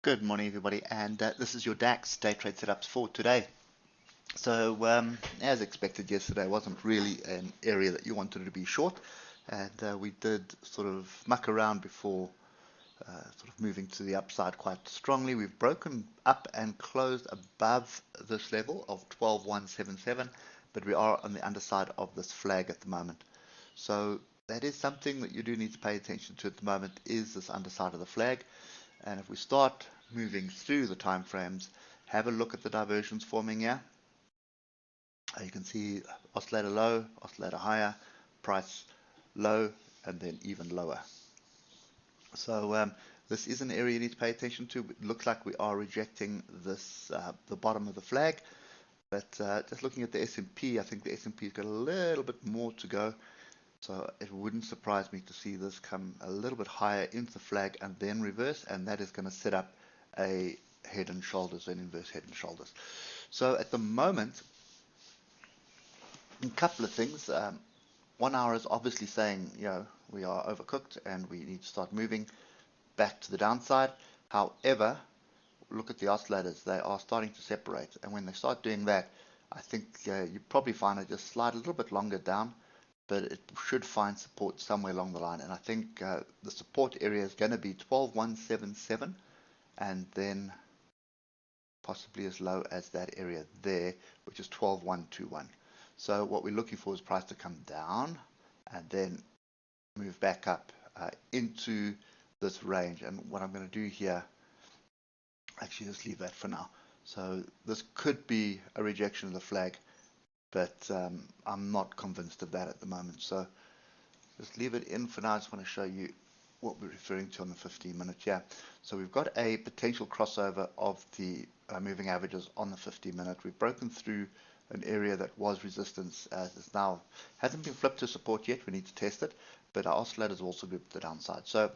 Good morning, everybody, and this is your DAX day trade setups for today. So, as expected, yesterday wasn't really an area that you wanted to be short, and we did sort of muck around before sort of moving to the upside quite strongly. We've broken up and closed above this level of 12,177, but we are on the underside of this flag at the moment. So that is something that you do need to pay attention to at the moment, is this underside of the flag. And if we start moving through the time frames, have a look at the diversions forming here. You can see oscillator low, oscillator higher, price low, and then even lower. So this is an area you need to pay attention to. It looks like we are rejecting this, the bottom of the flag. But just looking at the S&P, I think the S&P's got a little bit more to go. So it wouldn't surprise me to see this come a little bit higher into the flag and then reverse, and that is going to set up a head and shoulders, an inverse head and shoulders. So at the moment, a couple of things. 1 hour is obviously saying, we are overcooked and we need to start moving back to the downside. However, look at the oscillators. They are starting to separate, and when they start doing that, I think you probably find it just slide a little bit longer down, but it should find support somewhere along the line. And I think the support area is going to be 12,177 and then possibly as low as that area there, which is 12,121. So what we're looking for is price to come down and then move back up into this range. And what I'm going to do here, actually just leave that for now. So this could be a rejection of the flag, but I'm not convinced of that at the moment. So just leave it in for now. I just want to show you what we're referring to on the 15-minute here. So we've got a potential crossover of the moving averages on the 15-minute. We've broken through an area that was resistance, as it's now hasn't been flipped to support yet. We need to test it, but our oscillators also grouped the downside. So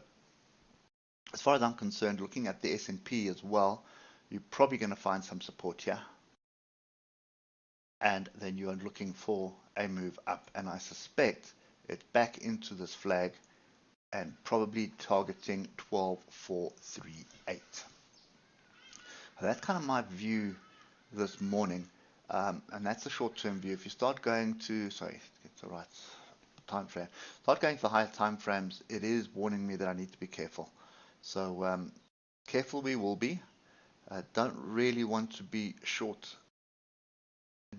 as far as I'm concerned, looking at the S&P as well, you're probably going to find some support here, and then you are looking for a move up, and I suspect it's back into this flag and probably targeting 12,438. So that's kind of my view this morning, and that's a short-term view. If you start going to, sorry, get the right time frame, start going to the higher time frames, it is warning me that I need to be careful. So careful we will be. Don't really want to be short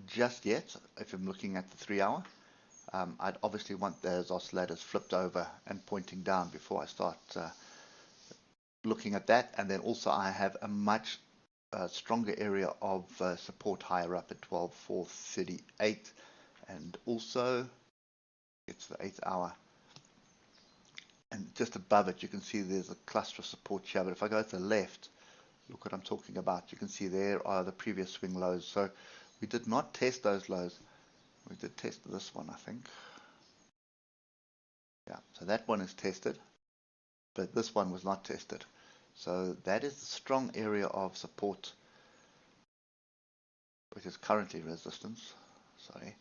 just yet. If I'm looking at the 3 hour, I'd obviously want those oscillators flipped over and pointing down before I start looking at that. And then also I have a much stronger area of support higher up at 12,438, and also it's the 8 hour, and just above it you can see there's a cluster of support here. But if I go to the left, look what I'm talking about. You can see there are the previous swing lows. So we did not test those lows. We did test this one, I think. Yeah, so that one is tested, but this one was not tested. So that is the strong area of support, which is currently resistance. Sorry,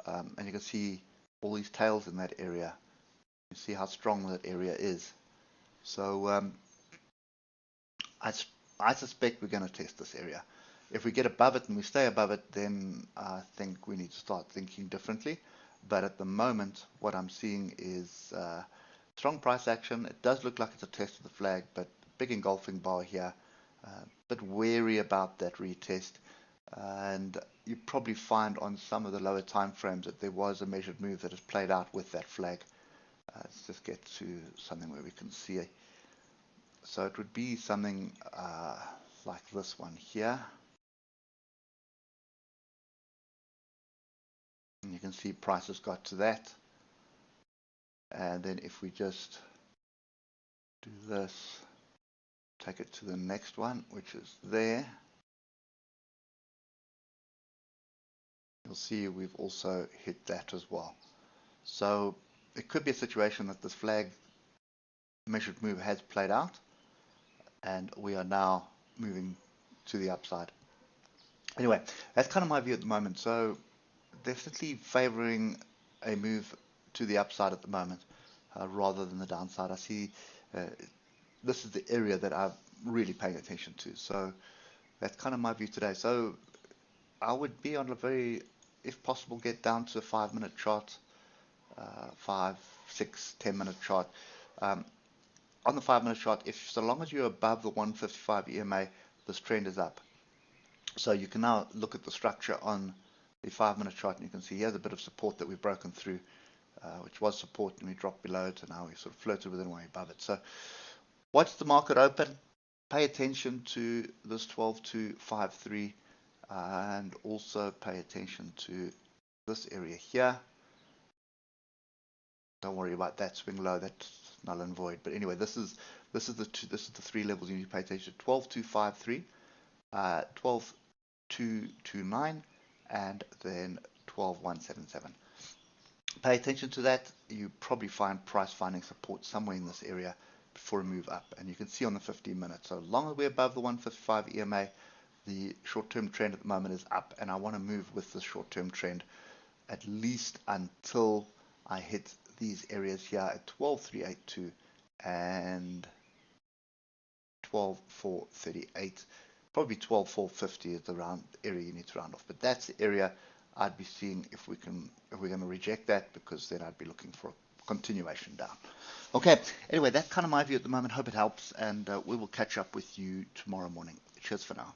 and you can see all these tails in that area. You see how strong that area is. So I suspect we're going to test this area. If we get above it and we stay above it, then I think we need to start thinking differently. But at the moment, what I'm seeing is strong price action. It does look like it's a test of the flag, but big engulfing bar here. But wary about that retest. And you probably find on some of the lower time frames that there was a measured move that has played out with that flag. Let's just get to something where we can see it. So it would be something like this one here. And you can see prices got to that. And then if we just do this, take it to the next one, which is there, you'll see we've also hit that as well. So it could be a situation that this flag measured move has played out, and we are now moving to the upside. Anyway, that's kind of my view at the moment. So definitely favoring a move to the upside at the moment rather than the downside. I see this is the area that I've really paying attention to. So that's kind of my view today. So I would be on a very, if possible, get down to a 5 minute chart, 5, 6, 10 minute chart. On the 5 minute chart, if so long as you're above the 155 EMA, this trend is up. So you can now look at the structure on the 5 minute chart, and you can see here's a bit of support that we've broken through, which was support, and we dropped below it, and now we sort of floated within way above it. So watch the market open, pay attention to this 12253, and also pay attention to this area here. Don't worry about that swing low, that's null and void. But anyway, this is the three levels you need to pay attention to: 12253, 12229, and then 12177. Pay attention to that. You probably find price finding support somewhere in this area before a move up, and you can see on the 15 minutes. So long as we're above the 155 EMA, the short-term trend at the moment is up, and I want to move with the short-term trend at least until I hit these areas here at 12382 and 12438. Probably 12450 is the round area you need to round off, but that's the area I'd be seeing if we're going to reject that, because then I'd be looking for a continuation down. Okay, anyway, that's kind of my view at the moment. Hope it helps, and we will catch up with you tomorrow morning. Cheers for now.